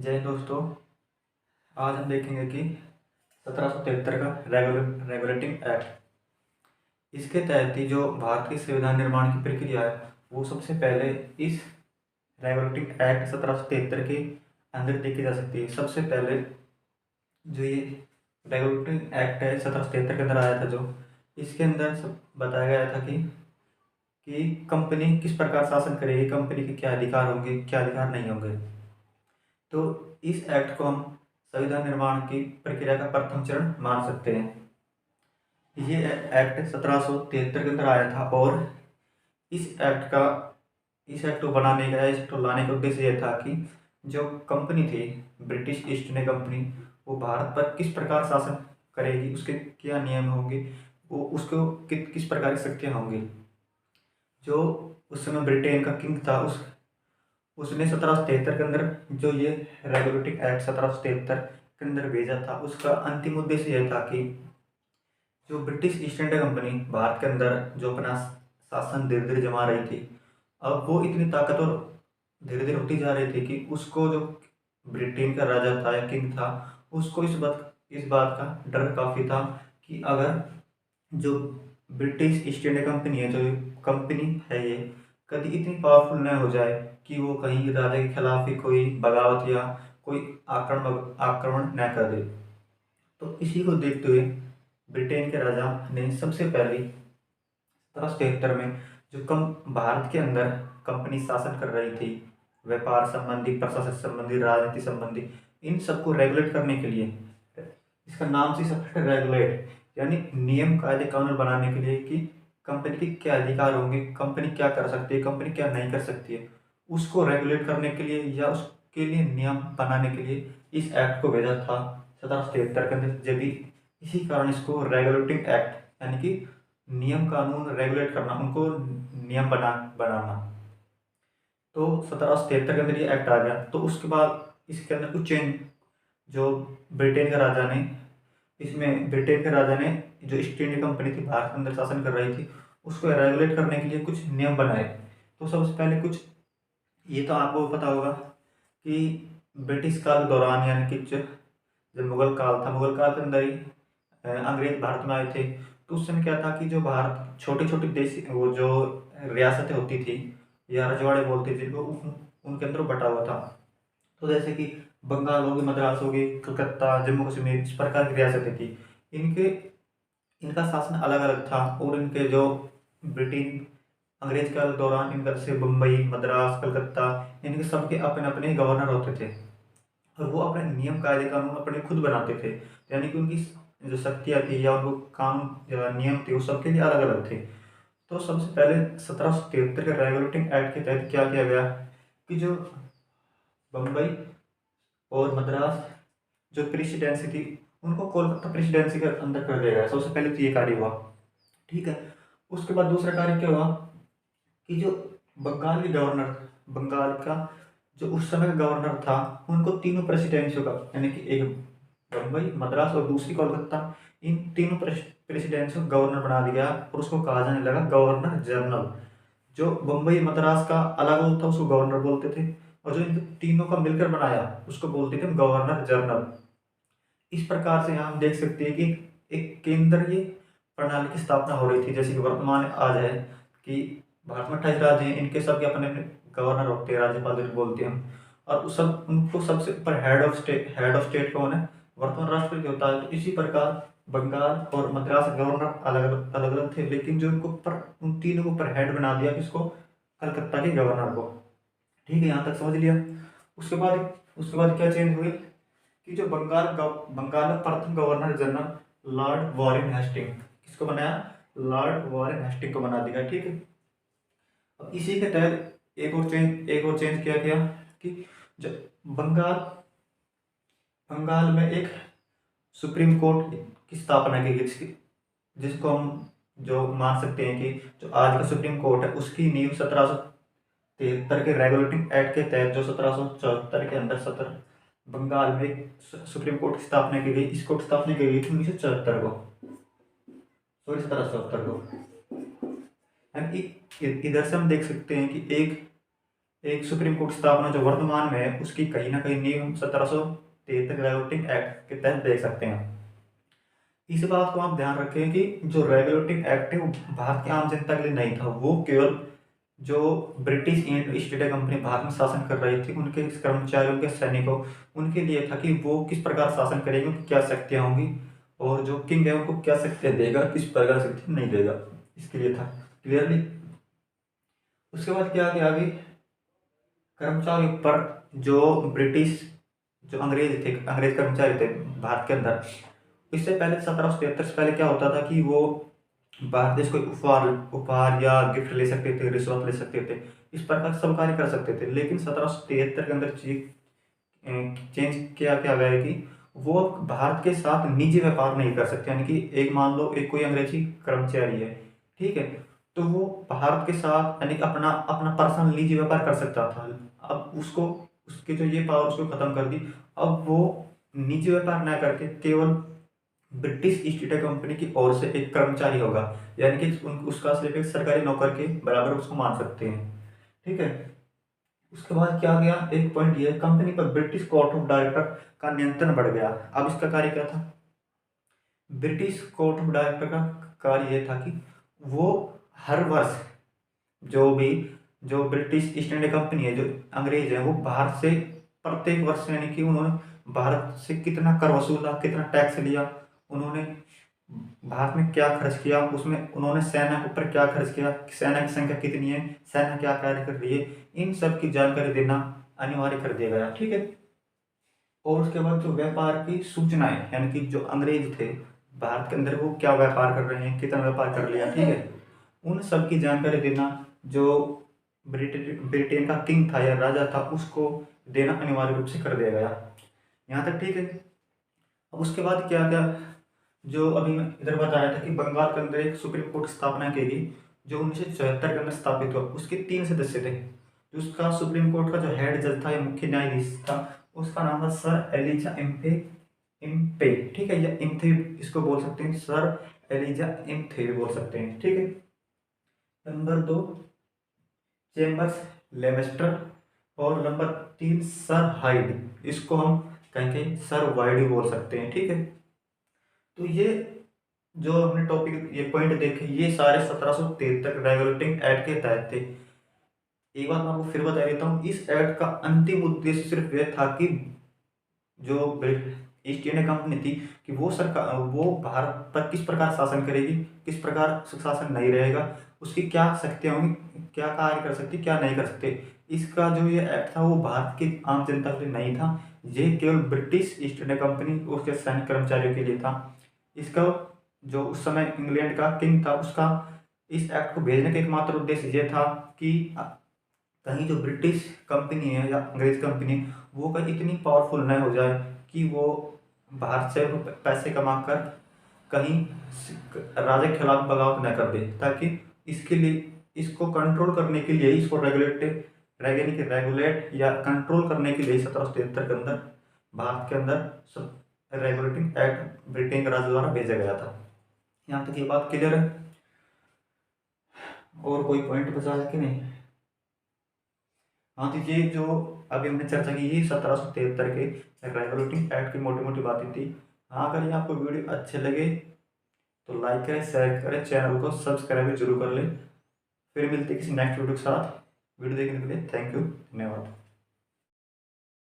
जय दोस्तों। आज हम देखेंगे कि 1773 का रेगुलेटिंग एक्ट। इसके तहत ही जो भारत की संविधान निर्माण की प्रक्रिया है वो सबसे पहले इस रेगुलेटिंग एक्ट 1773 के अंदर देखी जा सकती है। सबसे पहले जो ये रेगुलेटिंग एक्ट है 1773 के अंदर आया था, जो इसके अंदर सब बताया गया था कि कंपनी किस प्रकार शासन करेगी, कंपनी के क्या अधिकार होंगे, क्या अधिकार नहीं होंगे। तो इस एक्ट को हम संविधान निर्माण की प्रक्रिया का प्रथम चरण मान सकते हैं। ये एक्ट 1773 के अंदर आया था और इस इस एक्ट को बनाने का, इस एक्ट को लाने का उद्देश्य यह था कि जो कंपनी थी, ब्रिटिश ईस्ट इंडिया कंपनी, वो भारत पर किस प्रकार शासन करेगी, उसके क्या नियम होंगे, वो उसको किस प्रकार की शक्तियाँ होंगी। जो उस समय ब्रिटेन का किंग था, उसने 1773 के अंदर जो ये रेगुलेटिंग एक्ट 1773 के अंदर भेजा था, उसका अंतिम उद्देश्य यह था कि जो British east India company Bharat के अंदर जो अपना शासन धीरे धीरे जमा रही थी, अब वो इतनी ताकतवर धीरे धीरे होती जा रही थी कि उसको जो ब्रिटेन का राजा था या किंग था, उसको इस बात का डर काफ़ी था कि अगर जो ब्रिटिश ईस्ट इंडिया कंपनी है, जो कंपनी है, ये कभी इतनी पावरफुल न हो जाए कि वो कहीं राजा के खिलाफ ही कोई बगावत या कोई आक्रमण न कर दे। तो इसी को देखते हुए ब्रिटेन के राजा ने सबसे पहले 1773 में जो कम भारत के अंदर कंपनी शासन कर रही थी, व्यापार संबंधी, प्रशासन संबंधी, राजनीति संबंधी, इन सबको रेगुलेट करने के लिए, इसका नाम से सब रेगुलेट यानी नियम कायदे कानून बनाने के लिए कि कंपनी के क्या अधिकार होंगे, कंपनी क्या कर सकती है, कंपनी क्या नहीं कर सकती है, उसको रेगुलेट करने के लिए या उसके लिए नियम बनाने के लिए इस एक्ट को भेजा था 1773 के अंदर। जब भी इसी कारण इसको रेगुलेटिंग एक्ट यानी कि नियम कानून रेगुलेट करना, उनको नियम बनाना। तो 1773 के अंदर ये एक्ट आ गया। तो उसके बाद इसके अंदर कुछ चेंज, जो ब्रिटेन के राजा ने ब्रिटेन के राजा ने जो ईस्ट इंडिया कंपनी थी, भारत के अंदर शासन कर रही थी, उसको रेगुलेट करने के लिए कुछ नियम बनाए। तो सबसे पहले कुछ, ये तो आपको पता होगा कि ब्रिटिश काल के दौरान यानी कि जब मुगल काल था, मुगल काल के अंदर ही अंग्रेज भारत में आए थे। तो उस समय क्या था कि जो भारत छोटे छोटे देश, वो जो रियासतें होती थी या रजवाड़े बोलते थे, जिनको उनके अंदर बटा हुआ था। तो जैसे कि बंगाल होगी, मद्रास होगी, कलकत्ता, जम्मू कश्मीर, इस प्रकार की रियासतें थी। इनके इनका शासन अलग अलग था और इनके जो ब्रिटेन अंग्रेज काल के दौरान इनका जैसे बम्बई, मद्रास, कलकत्ता, इनके सबके अपने अपने गवर्नर होते थे और वो अपने नियम कायदे कानून अपने खुद बनाते थे। यानी कि उनकी जो शक्तियाँ थी या उनको कानून या नियम थे, वो सबके लिए अलग अलग थे। तो सबसे पहले 1773 के रेगुलेटिंग एक्ट के तहत क्या किया गया कि जो बम्बई और मद्रास जो प्रेसिडेंसी थी, उनको कोलकाता प्रेसिडेंसी के अंदर कर दिया गया। सबसे पहले तो ये कार्य हुआ, ठीक है। उसके बाद दूसरा कार्य क्या हुआ कि जो बंगाल के गवर्नर, बंगाल का जो उस समय का गवर्नर था, उनको तीनों प्रेसिडेंसियों का यानी कि एक बम्बई, मद्रास और दूसरी कोलकाता, इन तीनों प्रेसिडेंसियों का गवर्नर बना दिया और उसको कहा जाने लगा गवर्नर जनरल। जो बम्बई मद्रास का अलग अलग था उसको गवर्नर बोलते थे, और जो इन तीनों का मिलकर बनाया उसको बोलते थे गवर्नर जनरल। इस प्रकार से यहाँ हम देख सकते हैं कि एक केंद्रीय प्रणाली की स्थापना हो रही थी। जैसे कि वर्तमान आज है कि भारत में 28 राज्य हैं, इनके सबके अपने अपने गवर्नर होते हैं, राज्यपाल बोलते हैं हम। और उस सब उनको सबसे ऊपर हेड ऑफ स्टेट कौन है, वर्तमान राष्ट्रपति होता है। तो इसी प्रकार बंगाल और मद्रास गवर्नर अलग अलग थे, लेकिन जो उनको ऊपर, उन तीनों को ऊपर हेड बना दिया, किसको, कलकत्ता के गवर्नर को। ठीक है, यहाँ तक समझ लिया। उसके बाद क्या चेंज हुई कि जो बंगाल का प्रथम governor general lord Warren Hasting, किसको बनाया, लॉर्ड वॉरेन हेस्टिंग को बना दिया। ठीक है। अब इसी के तहत एक और चेंज किया गया कि जो बंगाल बंगाल में एक सुप्रीम कोर्ट की स्थापना की गई, जिसको हम जो मान सकते हैं कि जो आज का सुप्रीम कोर्ट है, उसकी नींव 1773 के रेगुलेटिंग एक्ट के तहत, जो 1774 के अंदर बंगाल में सुप्रीम कोर्ट की स्थापना की गई। इस कोर्ट की स्थापना की गई थी 1974 को, सॉरी 1774 को। इधर से हम देख सकते हैं कि एक एक सुप्रीम कोर्ट स्थापना जो वर्तमान में है उसकी कहीं ना कहीं नींव 1773 रेगुलेटिंग एक्ट के तहत देख सकते हैं। इस बात को आप ध्यान रखें कि जो रेगुलेटिंग एक्ट है वो भारत की आम जनता के लिए नहीं था, वो केवल जो British east India company Bharat में शासन कर रही थी उनके कर्मचारियों के सैनिकों उनके लिए था कि वो किस प्रकार शासन करेंगे, उनकी क्या शक्तियाँ होंगी और जो किंग है उनको क्या शक्तियाँ देगा, किस प्रकार शक्ति नहीं देगा, इसके लिए था। क्लियरली। उसके बाद क्या किया आगे, कर्मचारियों पर जो ब्रिटिश जो अंग्रेज कर्मचारी थे भारत के अंदर, इससे पहले 1773 से पहले क्या होता था कि वो भारत देश कोई उपहार उपहार या गिफ्ट ले सकते थे, रिश्वत ले सकते थे, इस प्रकार सब कार्य कर सकते थे। लेकिन 1773 के अंदर चेंज किया क्या गया है कि वो अब भारत के साथ निजी व्यापार नहीं कर सकते, यानी कि एक मान लो एक कोई अंग्रेजी कर्मचारी है, ठीक है, तो वो भारत के साथ यानी कि अपना अपना पर्सनल निजी व्यापार कर सकता था। अब उसको उसके जो ये पावर उसको खत्म कर दी। अब वो निजी व्यापार न करके केवल ब्रिटिश ईस्ट इंडिया कंपनी की ओर से एक कर्मचारी होगा, यानी कि उसका सिर्फ एक सरकारी नौकर के बराबर उसको मान सकते हैं। ठीक है। उसके बाद क्या गया, एक पॉइंट ये, कंपनी पर ब्रिटिश कोर्ट ऑफ डायरेक्टर का नियंत्रण बढ़ गया। अब इसका कार्य क्या था, ब्रिटिश कोर्ट ऑफ डायरेक्टर का कार्य यह था कि वो हर वर्ष जो भी जो ब्रिटिश ईस्ट इंडिया कंपनी है, जो अंग्रेज है, वो भारत से प्रत्येक वर्ष यानी कि उन्होंने भारत से कितना कर वसूला, कितना टैक्स लिया, उन्होंने भारत में क्या खर्च किया, उसमें उन्होंने सेना के ऊपर क्या खर्च किया, सेना की संख्या कितनी है, सेना क्या कार्य कर रही है, इन सब की जानकारी देना अनिवार्य कर दिया गया। ठीक है। और उसके बाद जो व्यापार की सूचनाएं, यानी कि जो अंग्रेज थे भारत के अंदर वो क्या व्यापार कर रहे हैं, कितना व्यापार कर लिया, ठीक है, उन सब की जानकारी देना जो ब्रिटेन का किंग था या राजा था उसको देना अनिवार्य रूप से कर दिया गया। यहाँ तक ठीक है। अब उसके बाद क्या क्या, जो अभी मैं इधर बताया था कि बंगाल के अंदर एक सुप्रीम कोर्ट स्थापना की गई जो 1974 के अंदर स्थापित हुआ। उसके 3 सदस्य थे। उसका सुप्रीम कोर्ट का जो हेड जज था या मुख्य न्यायाधीश था उसका नाम था सर एलिजा इम्फे इम्पे। ठीक है, या इम्थे इसको बोल सकते हैं, सर एलिजा इम्थे बोल सकते हैं। ठीक है। नंबर 2 चेम्बर्स लेमेस्टर और नंबर 3 सर हाइड, इसको हम कहेंगे सर वाइड भी बोल सकते हैं। ठीक है। तो ये जो हमने टॉपिक ये पॉइंट देखे ये सारे 1773 रेगुलेटिंग एक्ट के तहत थे। एक बात मैं आपको फिर बता देता हूँ, इस एक्ट का अंतिम उद्देश्य सिर्फ यह था कि जो ईस्ट इंडिया कंपनी थी कि वो सरकार वो भारत पर किस प्रकार शासन करेगी, किस प्रकार शासन नहीं रहेगा, उसकी क्या शक्तियाँ होंगी, क्या कार्य कर सकती, क्या नहीं कर सकते। इसका जो ये एक्ट था वो भारत की आम जनता के लिए नहीं था, ये केवल ब्रिटिश ईस्ट इंडिया कंपनी उसके सैनिक कर्मचारियों के लिए था। इसका जो उस समय इंग्लैंड का किंग था उसका इस एक्ट को भेजने का एकमात्र उद्देश्य ये था कि कहीं जो ब्रिटिश कंपनी है या अंग्रेज कंपनी वो कहीं इतनी पावरफुल न हो जाए कि वो भारत से पैसे कमा कर कहीं राजा के खिलाफ बगावत न कर दे, ताकि इसके लिए इसको कंट्रोल करने के लिए इसको रेगुलेट या कंट्रोल करने के लिए 1773 के अंदर भारत के अंदर रेगुलेटिंग एक्ट ब्रिटेन के राजा द्वारा भेजा गया था। यहाँ तक ये बात क्लियर है। और कोई पॉइंट बचा है कि नहीं? हाँ, तो ये जो अभी हमने चर्चा की ये 1773 के रेगुलेटिंग एक्ट की मोटी मोटी बातें थी। हाँ, अगर ये आपको वीडियो अच्छे लगे तो लाइक करें, शेयर करें, चैनल को सब्सक्राइब जरूर कर लें। फिर मिलते हैं किसी नेक्स्ट वीडियो के साथ। वीडियो देखने के लिए थैंक यू, धन्यवाद।